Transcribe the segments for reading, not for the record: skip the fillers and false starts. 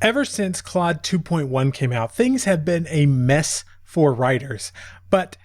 Ever since Claude 2.1 came out, things have been a mess for writers, but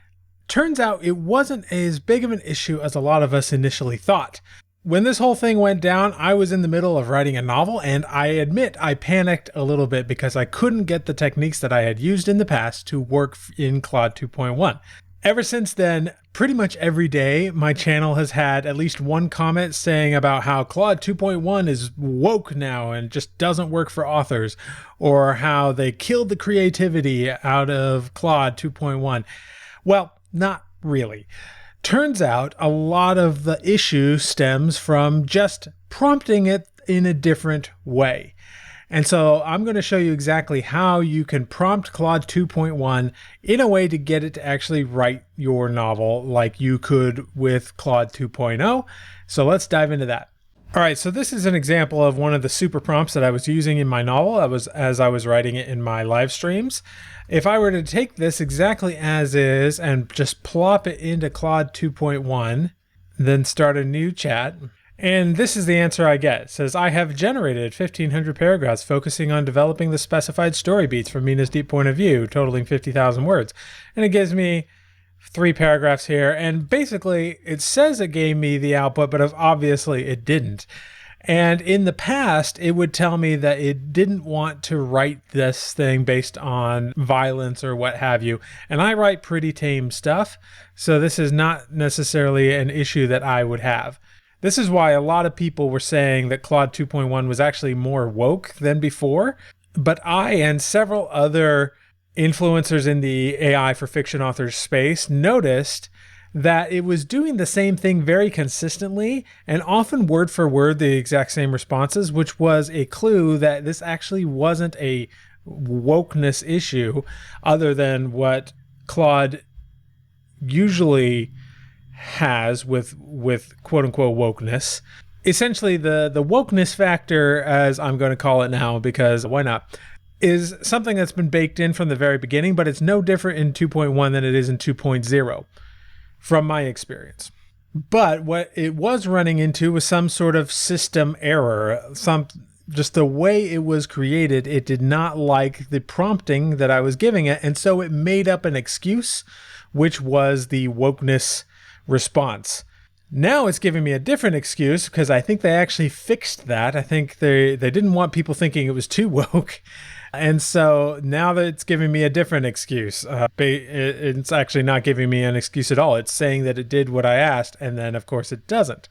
turns out it wasn't as big of an issue as a lot of us initially thought. When this whole thing went down, I was in the middle of writing a novel, and I admit I panicked a little bit because I couldn't get the techniques that I had used in the past to work in Claude 2.1. Ever since then, pretty much every day, my channel has had at least one comment saying about how Claude 2.1 is woke now and just doesn't work for authors, or how they killed the creativity out of Claude 2.1. Well, not really. Turns out a lot of the issue stems from just prompting it in a different way. And so I'm going to show you exactly how you can prompt Claude 2.1 in a way to get it to actually write your novel like you could with Claude 2.0. So let's dive into that. All right, so this is an example of one of the super prompts that I was using in my novel as I was writing it in my live streams. If I were to take this exactly as is and just plop it into Claude 2.1, then start a new chat, and this is the answer I get. It says, I have generated 1,500 paragraphs focusing on developing the specified story beats from Mina's deep point of view, totaling 50,000 words. And it gives me 3 paragraphs here, and basically it says it gave me the output, but obviously it didn't. And in the past, it would tell me that it didn't want to write this thing based on violence or what have you. And I write pretty tame stuff, so this is not necessarily an issue that I would have. This is why a lot of people were saying that Claude 2.1 was actually more woke than before. But I and several other influencers in the AI for fiction authors space noticed that it was doing the same thing very consistently and often word for word the exact same responses, which was a clue that this actually wasn't a wokeness issue other than what Claude usually has with quote unquote wokeness. Essentially the wokeness factor, as I'm going to call it now, because why not, is something that's been baked in from the very beginning, but it's no different in 2.1 than it is in 2.0 from my experience. But what it was running into was some sort of system error, just the way it was created. It did not like the prompting that I was giving it, and so it made up an excuse, which was the wokeness response. Now it's giving me a different excuse because I think they actually fixed that. I think they didn't want people thinking it was too woke. And so now that it's giving me a different excuse, it's actually not giving me an excuse at all. It's saying that it did what I asked, and then of course it doesn't.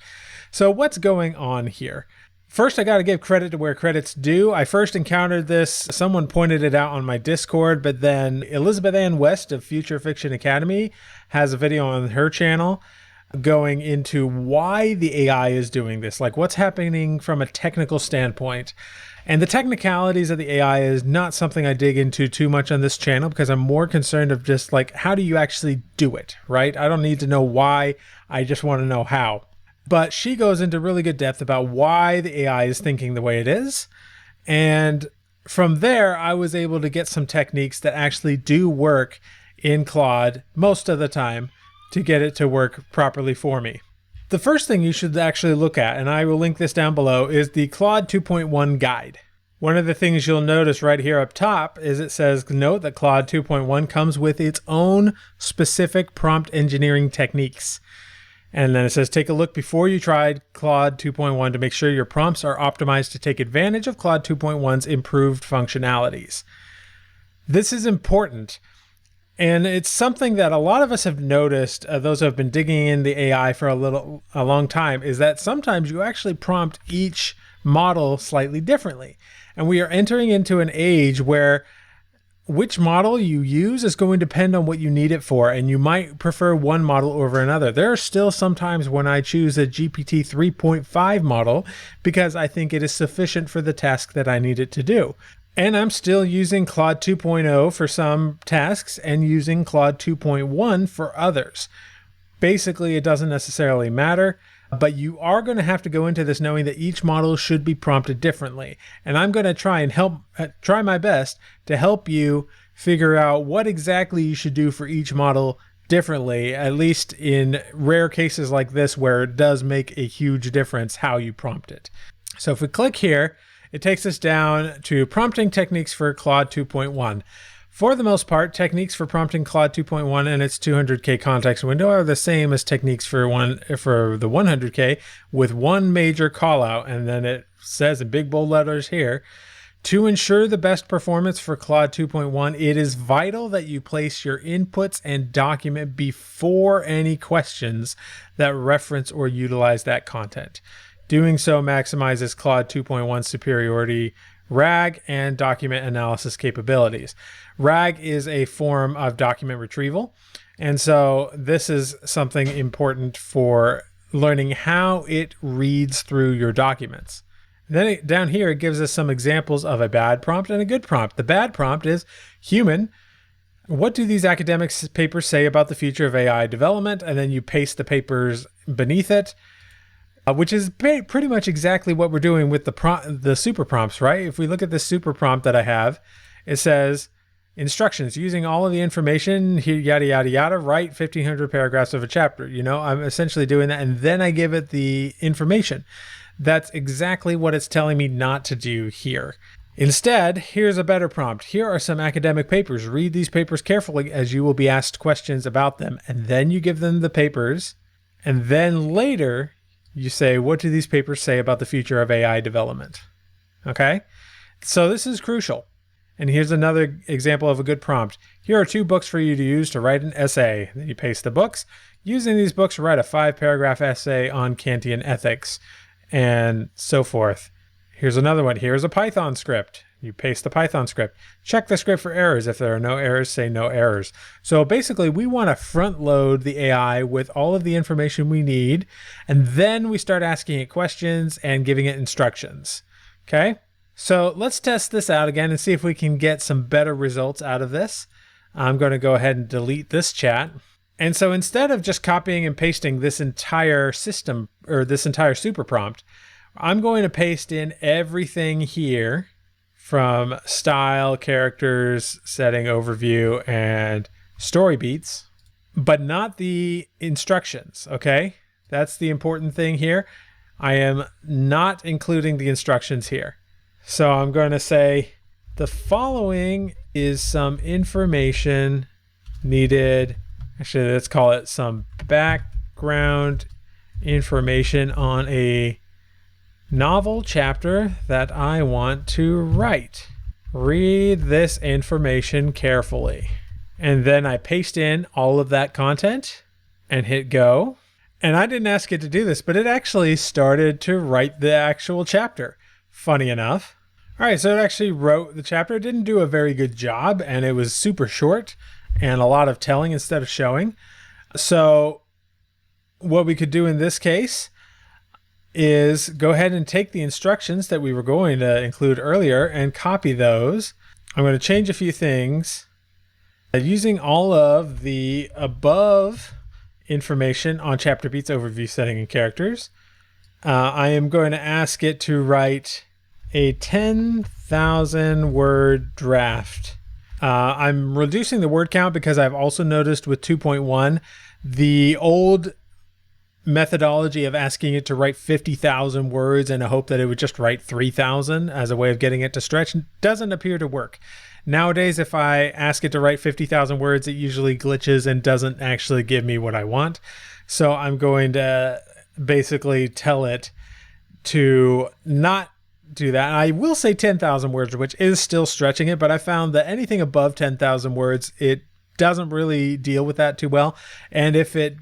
So what's going on here? First, I got to give credit to where credit's due. I first encountered this, someone pointed it out on my Discord, but then Elizabeth Ann West of Future Fiction Academy has a video on her channel going into why the AI is doing this, like what's happening from a technical standpoint. And the technicalities of the AI is not something I dig into too much on this channel because I'm more concerned of just like, how do you actually do it, right? I don't need to know why, I just want to know how. But she goes into really good depth about why the AI is thinking the way it is. And from there, I was able to get some techniques that actually do work in Claude most of the time to get it to work properly for me. The first thing you should actually look at, and I will link this down below, is the Claude 2.1 guide. One of the things you'll notice right here up top is it says, note that Claude 2.1 comes with its own specific prompt engineering techniques. And then it says, take a look before you try Claude 2.1 to make sure your prompts are optimized to take advantage of Claude 2.1's improved functionalities. This is important. And it's something that a lot of us have noticed, those who have been digging in the AI for a long time, is that sometimes you actually prompt each model slightly differently. And we are entering into an age where which model you use is going to depend on what you need it for, and you might prefer one model over another. There are still some times when I choose a GPT 3.5 model because I think it is sufficient for the task that I need it to do. And I'm still using Claude 2.0 for some tasks and using Claude 2.1 for others. Basically, it doesn't necessarily matter, but you are going to have to go into this knowing that each model should be prompted differently. And I'm going to try my best to help you figure out what exactly you should do for each model differently, at least in rare cases like this where it does make a huge difference how you prompt it. So if we click here, it takes us down to prompting techniques for Claude 2.1. For the most part, techniques for prompting Claude 2.1 and its 200K context window are the same as techniques for the 100K, with one major callout, and then it says in big bold letters here, to ensure the best performance for Claude 2.1, it is vital that you place your inputs and document before any questions that reference or utilize that content. Doing so maximizes Claude 2.1 superiority, RAG, and document analysis capabilities. RAG is a form of document retrieval, and so this is something important for learning how it reads through your documents. Then down here, it gives us some examples of a bad prompt and a good prompt. The bad prompt is, human, what do these academic papers say about the future of AI development? And then you paste the papers beneath it, which is pretty much exactly what we're doing with the super prompts, right? If we look at this super prompt that I have, it says, instructions, using all of the information, yada, yada, yada, write 1,500 paragraphs of a chapter. You know, I'm essentially doing that, and then I give it the information. That's exactly what it's telling me not to do here. Instead, here's a better prompt. Here are some academic papers. Read these papers carefully as you will be asked questions about them. And then you give them the papers. And then later you say, what do these papers say about the future of AI development? Okay. So this is crucial. And here's another example of a good prompt. Here are 2 books for you to use to write an essay. Then you paste the books. Using these books, write a 5-paragraph essay on Kantian ethics, and so forth. Here's another one. Here's a Python script. You paste the Python script. Check the script for errors. If there are no errors, say no errors. So basically, we want to front load the AI with all of the information we need, and then we start asking it questions and giving it instructions. Okay? So let's test this out again and see if we can get some better results out of this. I'm going to go ahead and delete this chat. And so instead of just copying and pasting this entire system, or this entire super prompt, I'm going to paste in everything here from style, characters, setting, overview, and story beats, but not the instructions, okay? That's the important thing here. I am not including the instructions here. So I'm going to say the following is some information needed. Actually, let's call it some background information on a novel chapter that I want to write. Read this information carefully. And then I paste in all of that content and hit go. And I didn't ask it to do this, but it actually started to write the actual chapter. Funny enough. All right, so it actually wrote the chapter. It didn't do a very good job, and it was super short and a lot of telling instead of showing. So what we could do in this case is go ahead and take the instructions that we were going to include earlier and copy those. I'm going to change a few things. Using all of the above information on chapter beats, overview, setting, and characters, I am going to ask it to write a 10,000 word draft. I'm reducing the word count because I've also noticed with 2.1, the old methodology of asking it to write 50,000 words and a hope that it would just write 3,000 as a way of getting it to stretch doesn't appear to work. Nowadays, if I ask it to write 50,000 words, it usually glitches and doesn't actually give me what I want. So I'm going to basically tell it to not do that. And I will say 10,000 words, which is still stretching it, but I found that anything above 10,000 words, it doesn't really deal with that too well. And if it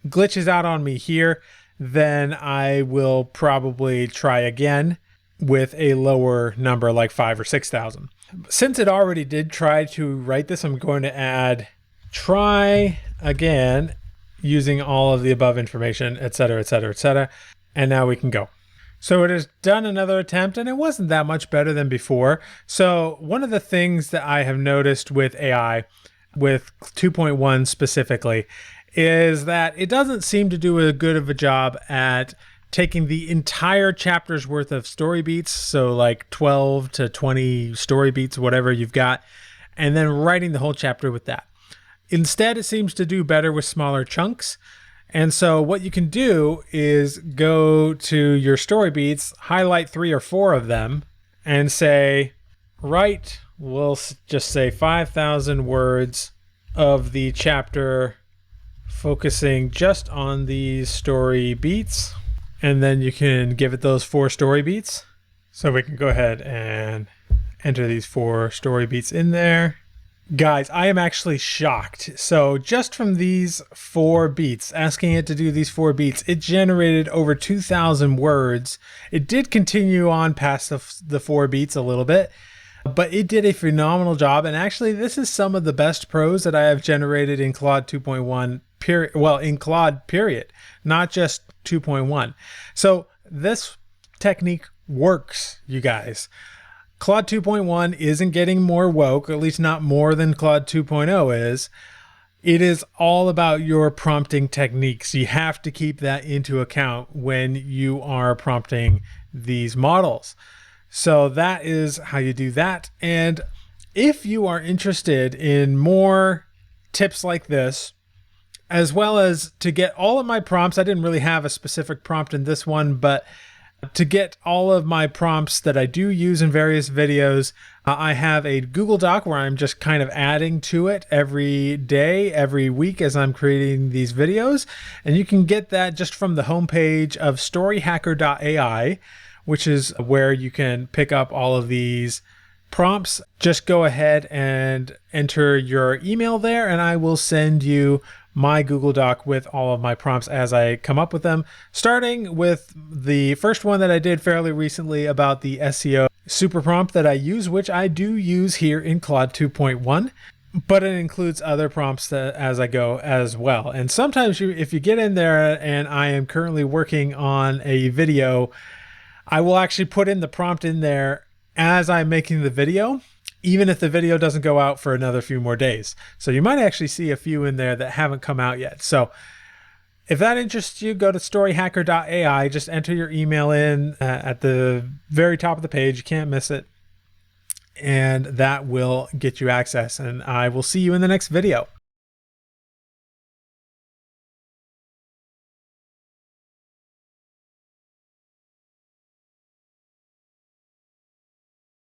glitches out on me here, then I will probably try again with a lower number like 5,000 or 6,000. Since it already did try to write this, I'm going to add try again using all of the above information, etc., etc., etc. And now we can go. So it has done another attempt, and it wasn't that much better than before. So one of the things that I have noticed with AI, with 2.1 specifically, is that it doesn't seem to do as good of a job at taking the entire chapter's worth of story beats, so like 12 to 20 story beats, whatever you've got, and then writing the whole chapter with that. Instead, it seems to do better with smaller chunks. And so what you can do is go to your story beats, highlight 3 or 4 of them, and say, write, we'll just say 5,000 words of the chapter focusing just on these story beats. And then you can give it those 4 story beats. So we can go ahead and enter these 4 story beats in there. Guys, I am actually shocked. So just from these 4 beats, asking it to do these 4 beats, it generated over 2,000 words. It did continue on past the 4 beats a little bit, but it did a phenomenal job. And actually, this is some of the best prose that I have generated in Claude 2.1 period. Well, in Claude period, not just 2.1. So this technique works, you guys. Claude 2.1 isn't getting more woke, at least not more than Claude 2.0 is. It is all about your prompting techniques. You have to keep that into account when you are prompting these models. So that is how you do that. And if you are interested in more tips like this, as well as to get all of my prompts, I didn't really have a specific prompt in this one, but to get all of my prompts that I do use in various videos, I have a Google Doc where I'm just kind of adding to it every day, every week as I'm creating these videos. And you can get that just from the homepage of storyhacker.ai, which is where you can pick up all of these prompts. Just go ahead and enter your email there, and I will send you my Google Doc with all of my prompts as I come up with them, starting with the first one that I did fairly recently about the SEO super prompt that I use, which I do use here in Claude 2.1, but it includes other prompts that as I go as well. And sometimes if you get in there, and I am currently working on a video, I will actually put in the prompt in there as I'm making the video, even if the video doesn't go out for another few more days. So you might actually see a few in there that haven't come out yet. So if that interests you, go to storyhacker.ai, just enter your email in at the very top of the page. You can't miss it. And that will get you access. And I will see you in the next video.